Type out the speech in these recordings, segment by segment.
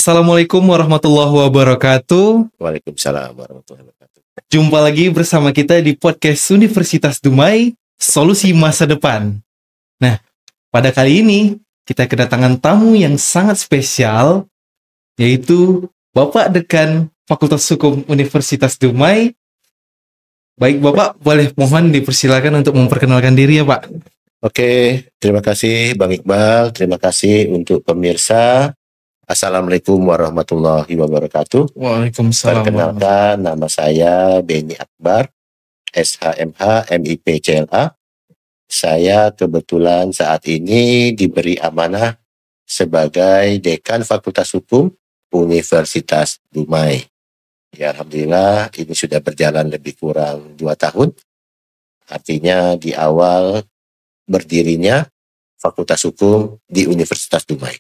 Assalamualaikum warahmatullahi wabarakatuh. Waalaikumsalam warahmatullahi wabarakatuh. Jumpa lagi bersama kita di podcast Universitas Dumai, Solusi Masa Depan. Nah, pada kali ini kita kedatangan tamu yang sangat spesial, yaitu Bapak Dekan Fakultas Hukum Universitas Dumai. Baik Bapak, boleh mohon dipersilakan untuk memperkenalkan diri ya Pak. Oke, terima kasih Bang Iqbal, terima kasih untuk pemirsa. Assalamualaikum warahmatullahi wabarakatuh. Waalaikumsalam. Perkenalkan, nama saya Beni Akbar, SHMH MIP CLA. Saya kebetulan saat ini diberi amanah sebagai Dekan Fakultas Hukum Universitas Dumai. Ya, alhamdulillah ini sudah berjalan lebih kurang 2 tahun. Artinya di awal berdirinya Fakultas Hukum di Universitas Dumai.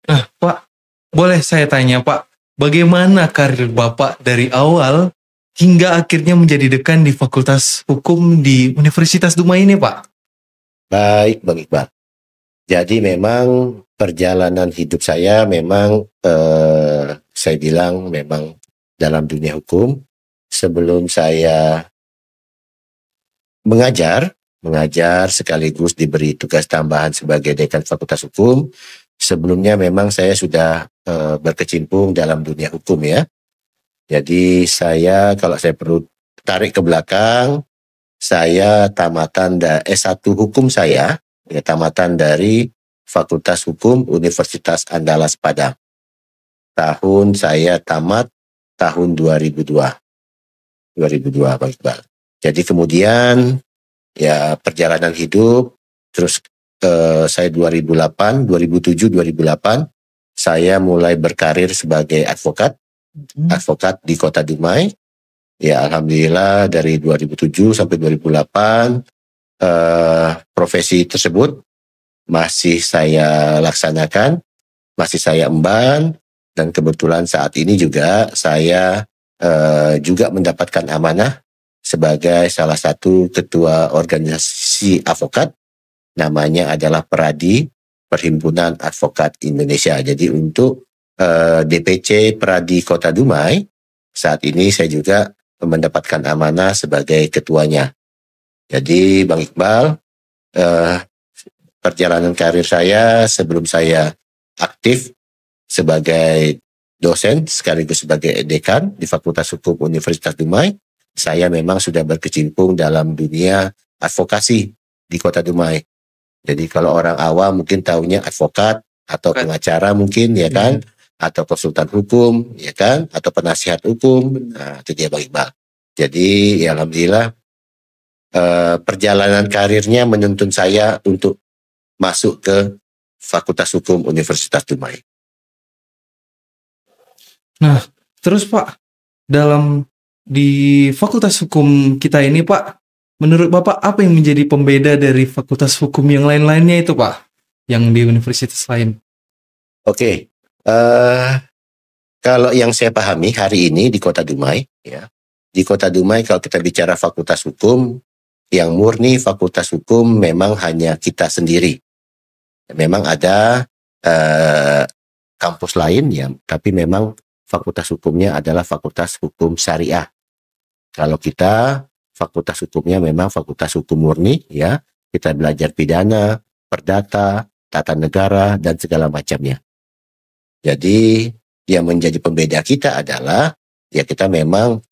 Nah Pak, boleh saya tanya Pak, bagaimana karir Bapak dari awal hingga akhirnya menjadi dekan di Fakultas Hukum di Universitas Dumai ini Pak? Baik Bang Iqbal. Jadi memang perjalanan hidup saya memang saya bilang memang dalam dunia hukum. Sebelum saya mengajar sekaligus diberi tugas tambahan sebagai Dekan Fakultas Hukum. Sebelumnya memang saya sudah berkecimpung dalam dunia hukum ya. Jadi saya kalau saya perlu tarik ke belakang, saya tamatan S1 hukum saya, ya, tamatan dari Fakultas Hukum Universitas Andalas Padang. Tahun saya tamat tahun 2002 Bang Iqbal. Jadi kemudian ya perjalanan hidup terus saya 2007, 2008 saya mulai berkarir sebagai advokat di Kota Dumai. Ya alhamdulillah dari 2007 sampai 2008 profesi tersebut masih saya laksanakan, masih saya emban, dan kebetulan saat ini juga saya juga mendapatkan amanah sebagai salah satu ketua organisasi advokat. Namanya adalah Peradi, Perhimpunan Advokat Indonesia. Jadi untuk DPC Peradi Kota Dumai, saat ini saya juga mendapatkan amanah sebagai ketuanya. Jadi Bang Iqbal, perjalanan karir saya sebelum saya aktif sebagai dosen sekaligus sebagai dekan di Fakultas Hukum Universitas Dumai, saya memang sudah berkecimpung dalam dunia advokasi di Kota Dumai. Jadi kalau orang awam mungkin taunya advokat atau pengacara mungkin ya kan, atau konsultan hukum ya kan, atau penasihat hukum. Nah, itu dia Bang Iqbal. Jadi ya alhamdulillah perjalanan karirnya menuntun saya untuk masuk ke Fakultas Hukum Universitas Dumai. Nah, terus Pak, di Fakultas Hukum kita ini Pak, menurut Bapak apa yang menjadi pembeda dari fakultas hukum yang lain-lainnya itu Pak? Yang di universitas lain? Oke, kalau yang saya pahami hari ini di Kota Dumai, ya, di Kota Dumai kalau kita bicara fakultas hukum, yang murni fakultas hukum memang hanya kita sendiri. Memang ada kampus lain ya, tapi memang fakultas hukumnya adalah fakultas hukum syariah. Kalau kita fakultas hukumnya memang fakultas hukum murni ya, kita belajar pidana, perdata, tata negara dan segala macamnya. Jadi yang menjadi pembeda kita adalah ya kita memang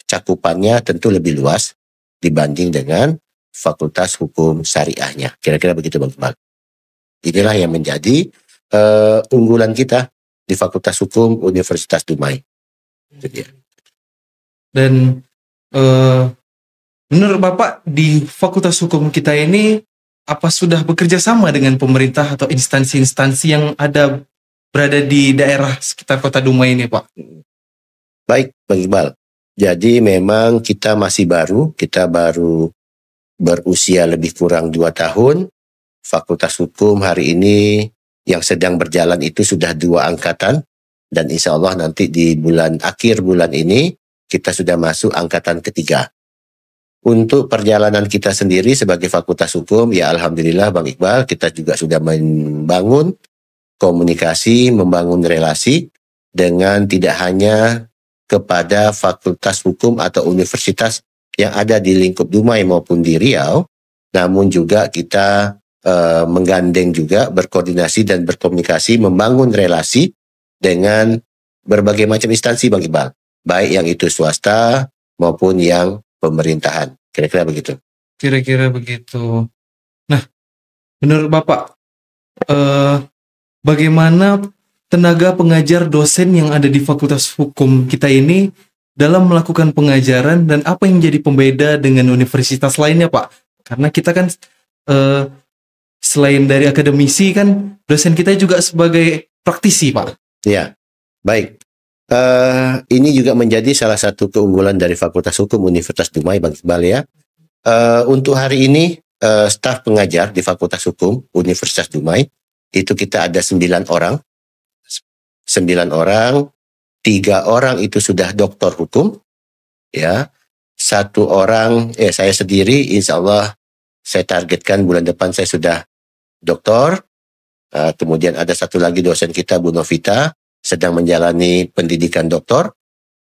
cakupannya tentu lebih luas dibanding dengan fakultas hukum syariahnya. Kira-kira begitu Bang Iqbal. Inilah yang menjadi unggulan kita di Fakultas Hukum Universitas Dumai. Dan menurut Bapak di Fakultas Hukum kita ini apa sudah bekerja sama dengan pemerintah atau instansi-instansi yang berada di daerah sekitar Kota Dumai ini Pak? Baik Bang Iqbal. Jadi memang kita baru berusia lebih kurang 2 tahun. Fakultas Hukum hari ini yang sedang berjalan itu sudah 2 angkatan. Dan insya Allah nanti di akhir bulan ini kita sudah masuk angkatan ketiga. Untuk perjalanan kita sendiri sebagai Fakultas Hukum, ya alhamdulillah Bang Iqbal, kita juga sudah membangun komunikasi, membangun relasi dengan tidak hanya kepada fakultas hukum atau universitas yang ada di lingkup Dumai maupun di Riau, namun juga kita menggandeng juga, berkoordinasi dan berkomunikasi, membangun relasi dengan berbagai macam instansi Bang Iqbal, baik yang itu swasta maupun yang pemerintahan. Kira-kira begitu. Kira-kira begitu. Nah, menurut Bapak, bagaimana tenaga pengajar dosen yang ada di Fakultas Hukum kita ini dalam melakukan pengajaran, dan apa yang menjadi pembeda dengan universitas lainnya, Pak? Karena kita kan selain dari akademisi kan dosen kita juga sebagai praktisi, Pak. Ya, baik. Ini juga menjadi salah satu keunggulan dari Fakultas Hukum Universitas Dumai, Bang Iqbal ya. Untuk hari ini staf pengajar di Fakultas Hukum Universitas Dumai itu kita ada 9 orang. 9 orang, 3 orang itu sudah doktor hukum, ya. 1 orang, saya sendiri, insya Allah saya targetkan bulan depan saya sudah doktor. Kemudian ada 1 lagi dosen kita, Bu Novita, sedang menjalani pendidikan doktor,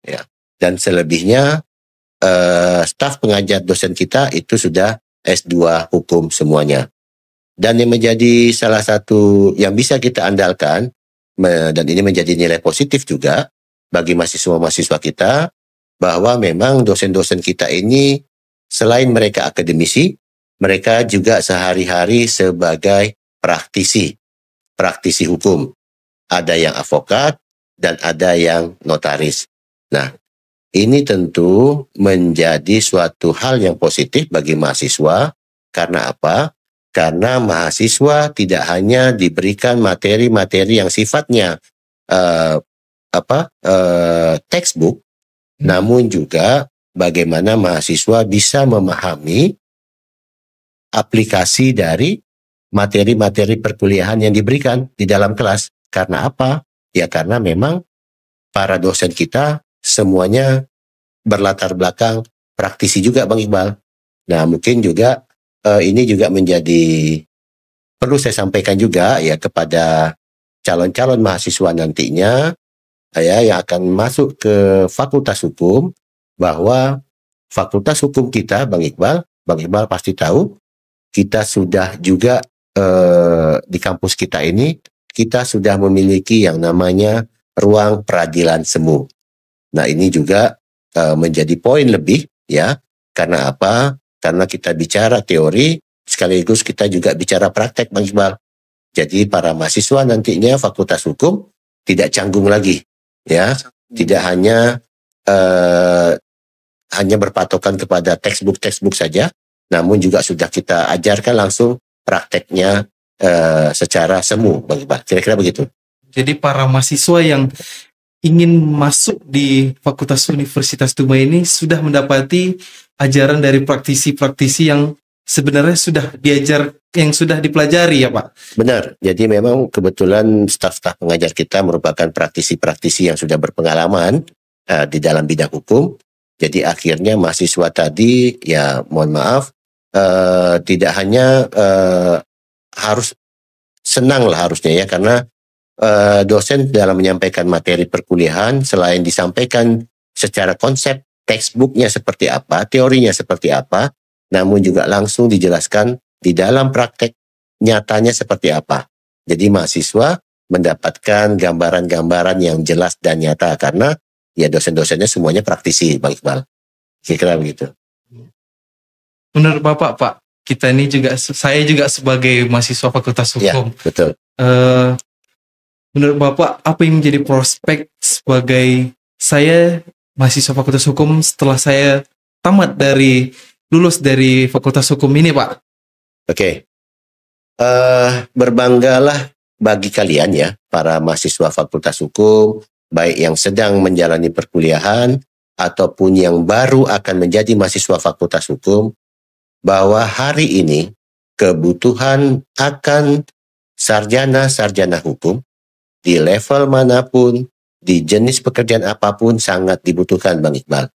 ya. Dan selebihnya staf pengajar dosen kita itu sudah S2 hukum semuanya. Dan yang menjadi salah satu yang bisa kita andalkan, dan ini menjadi nilai positif juga bagi mahasiswa-mahasiswa kita, bahwa memang dosen-dosen kita ini selain mereka akademisi, mereka juga sehari-hari sebagai praktisi hukum. Ada yang advokat dan ada yang notaris. Nah, ini tentu menjadi suatu hal yang positif bagi mahasiswa. Karena apa? Karena mahasiswa tidak hanya diberikan materi-materi yang sifatnya textbook, namun juga bagaimana mahasiswa bisa memahami aplikasi dari materi-materi perkuliahan yang diberikan di dalam kelas. Karena apa? Ya karena memang para dosen kita semuanya berlatar belakang praktisi juga, Bang Iqbal. Nah, mungkin juga ini juga menjadi perlu saya sampaikan juga ya kepada calon-calon mahasiswa nantinya ya yang akan masuk ke Fakultas Hukum, bahwa Fakultas Hukum kita, Bang Iqbal pasti tahu, kita sudah juga di kampus kita ini kita sudah memiliki yang namanya ruang peradilan semu. Nah, ini juga menjadi poin lebih ya. Karena apa? Karena kita bicara teori sekaligus kita juga bicara praktek, Bang Iqbal. Jadi para mahasiswa nantinya Fakultas Hukum tidak canggung lagi ya. Tidak hanya berpatokan kepada textbook saja, namun juga sudah kita ajarkan langsung prakteknya secara semu, Bang Iqbal. Kira-kira begitu. Jadi para mahasiswa yang ingin masuk di Fakultas Universitas Dumai ini sudah mendapati ajaran dari praktisi-praktisi yang sebenarnya sudah diajar, yang sudah dipelajari ya Pak? Benar, jadi memang kebetulan staf-staf pengajar kita merupakan praktisi-praktisi yang sudah berpengalaman di dalam bidang hukum. Jadi akhirnya mahasiswa tadi ya mohon maaf tidak hanya harus senang lah harusnya ya, karena dosen dalam menyampaikan materi perkuliahan selain disampaikan secara konsep textbooknya seperti apa, teorinya seperti apa, namun juga langsung dijelaskan di dalam praktek nyatanya seperti apa. Jadi mahasiswa mendapatkan gambaran-gambaran yang jelas dan nyata karena ya dosen-dosennya semuanya praktisi, Bang Iqbal. Kira-kira begitu. Menurut Bapak, Pak, kita ini juga, saya juga sebagai mahasiswa Fakultas Hukum. Ya, betul. Menurut Bapak, apa yang menjadi prospek sebagai saya mahasiswa Fakultas Hukum setelah saya lulus dari Fakultas Hukum ini, Pak? Oke. Berbanggalah bagi kalian ya, para mahasiswa Fakultas Hukum, baik yang sedang menjalani perkuliahan ataupun yang baru akan menjadi mahasiswa Fakultas Hukum, bahwa hari ini kebutuhan akan sarjana-sarjana hukum di level manapun, di jenis pekerjaan apapun sangat dibutuhkan, Bang Iqbal.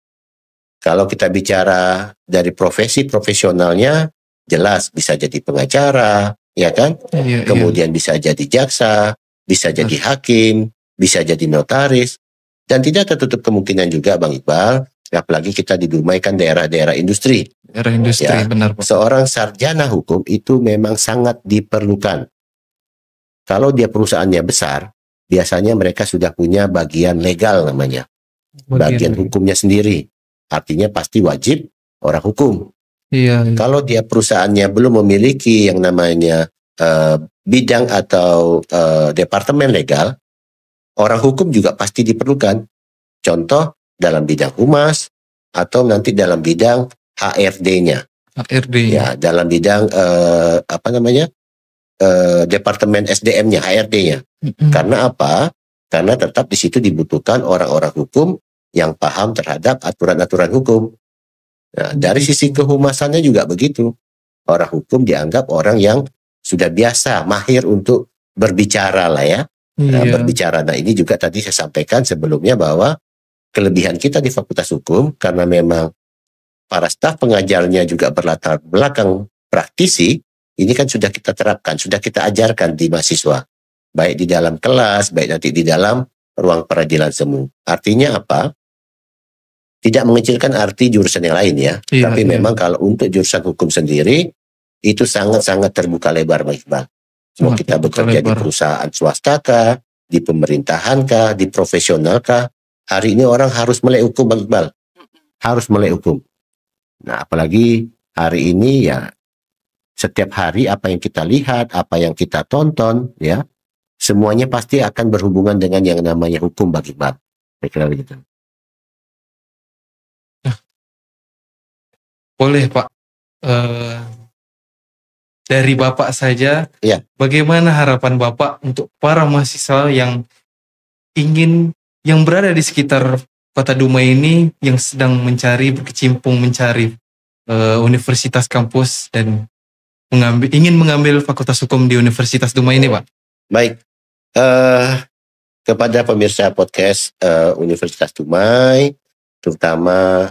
Kalau kita bicara dari profesi profesionalnya, jelas bisa jadi pengacara, ya kan? Iya, kemudian bisa jadi jaksa, bisa jadi hakim, bisa jadi notaris, dan tidak tertutup kemungkinan juga Bang Iqbal, apalagi kita di Dumai kan daerah-daerah industri. Daerah industri, Ya, benar Pak. seorang sarjana hukum itu memang sangat diperlukan. Kalau dia perusahaannya besar, biasanya mereka sudah punya bagian legal namanya, bagian hukumnya sendiri. Artinya pasti wajib orang hukum. Iya. Kalau dia perusahaannya belum memiliki yang namanya bidang atau departemen legal, orang hukum juga pasti diperlukan. Contoh dalam bidang humas atau nanti dalam bidang HRD-nya. HRD. Ya, dalam bidang departemen SDM-nya, HRD-nya. Karena apa? Karena tetap di situ dibutuhkan orang-orang hukum yang paham terhadap aturan-aturan hukum. Nah, dari sisi kehumasannya juga begitu. Orang hukum dianggap orang yang sudah biasa, mahir untuk berbicara lah ya. Nah, berbicara. Nah, ini juga tadi saya sampaikan sebelumnya bahwa kelebihan kita di Fakultas Hukum, karena memang para staf pengajarnya juga berlatar belakang praktisi, ini kan sudah kita terapkan, sudah kita ajarkan di mahasiswa. Baik di dalam kelas, baik nanti di dalam ruang peradilan semu. Artinya apa? Tidak mengecilkan arti jurusan yang lain ya. Tapi memang kalau untuk jurusan hukum sendiri, itu sangat-sangat terbuka lebar, Bang Iqbal. Mau kita bekerja di perusahaan swasta kah, di pemerintahan kah, di profesional kah, hari ini orang harus melek hukum, Bang Iqbal. Harus melek hukum. Nah, apalagi hari ini ya, setiap hari apa yang kita lihat, apa yang kita tonton, ya, semuanya pasti akan berhubungan dengan yang namanya hukum, Bang Iqbal. Saya kira begitu. Boleh Pak, dari Bapak saja, ya, bagaimana harapan Bapak untuk para mahasiswa yang berada di sekitar Kota Dumai ini, yang sedang berkecimpung mencari universitas kampus dan ingin mengambil Fakultas Hukum di Universitas Dumai ini, Pak? Baik, kepada pemirsa podcast Universitas Dumai, terutama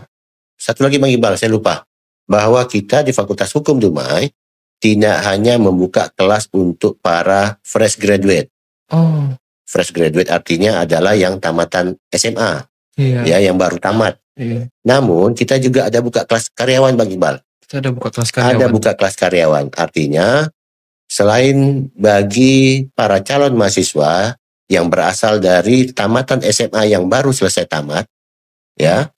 satu lagi Bang Iqbal, saya lupa, bahwa kita di Fakultas Hukum Dumai tidak hanya membuka kelas untuk para fresh graduate. Fresh graduate artinya adalah yang tamatan SMA, ya, yang baru tamat. Namun kita juga ada buka kelas karyawan, Bang Iqbal. Kita ada buka kelas karyawan. Ada buka kelas karyawan, artinya selain bagi para calon mahasiswa yang berasal dari tamatan SMA yang baru selesai tamat, ya,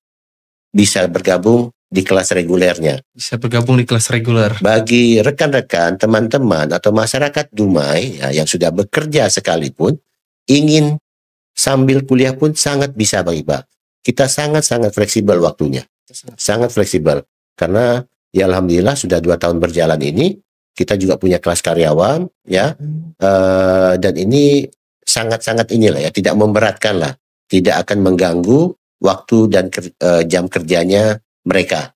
bisa bergabung di kelas regulernya. Bisa bergabung di kelas reguler. Bagi rekan-rekan, teman-teman atau masyarakat Dumai ya, yang sudah bekerja sekalipun, ingin sambil kuliah pun sangat bisa, Bang Iqbal. Kita sangat-sangat fleksibel waktunya. Sangat fleksibel. Karena ya alhamdulillah sudah 2 tahun berjalan ini, kita juga punya kelas karyawan, ya. Dan ini sangat-sangat inilah ya, tidak memberatkan lah. Tidak akan mengganggu waktu dan jam kerjanya mereka.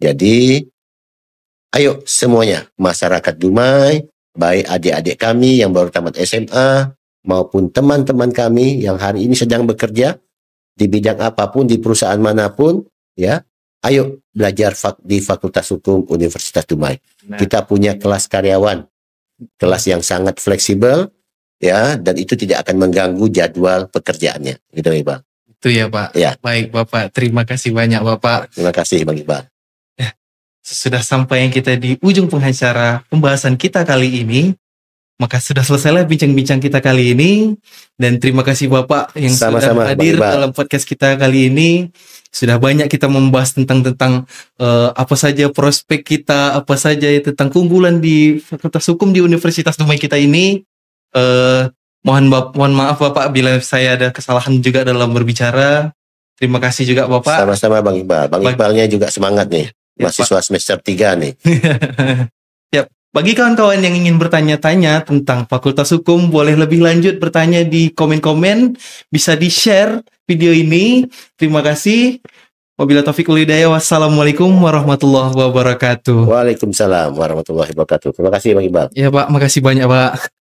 Jadi, ayo semuanya, masyarakat Dumai, baik adik-adik kami yang baru tamat SMA, maupun teman-teman kami yang hari ini sedang bekerja di bidang apapun, di perusahaan manapun, ya, ayo belajar di Fakultas Hukum Universitas Dumai. Kita punya kelas karyawan, kelas yang sangat fleksibel, ya, dan itu tidak akan mengganggu jadwal pekerjaannya. Gitu ya, Bang. Itu ya Pak. Ya. Baik Bapak, terima kasih banyak Bapak. Terima kasih Bang Iqbal. Sudah sampai yang kita di ujung pengacara pembahasan kita kali ini. Maka sudah selesailah bincang-bincang kita kali ini. Dan terima kasih Bapak yang Sama-sama, sudah hadir dalam podcast kita kali ini. Sudah banyak kita membahas tentang apa saja prospek kita, apa saja tentang keunggulan di Fakultas Hukum di Universitas Dumai kita ini. Mohon maaf Bapak bila saya ada kesalahan juga dalam berbicara. Terima kasih juga Bapak. Sama-sama Bang Iqbal. Bang Iqbalnya juga semangat nih. Mahasiswa semester 3 nih. Ya, bagi kawan-kawan yang ingin bertanya-tanya tentang Fakultas Hukum, boleh lebih lanjut bertanya di komen-komen. Bisa di-share video ini. Terima kasih. Wabillahi taufiq wal hidayah. Wassalamualaikum warahmatullahi wabarakatuh. Waalaikumsalam warahmatullahi wabarakatuh. Terima kasih Bang Iqbal. Ya Pak, makasih banyak Pak.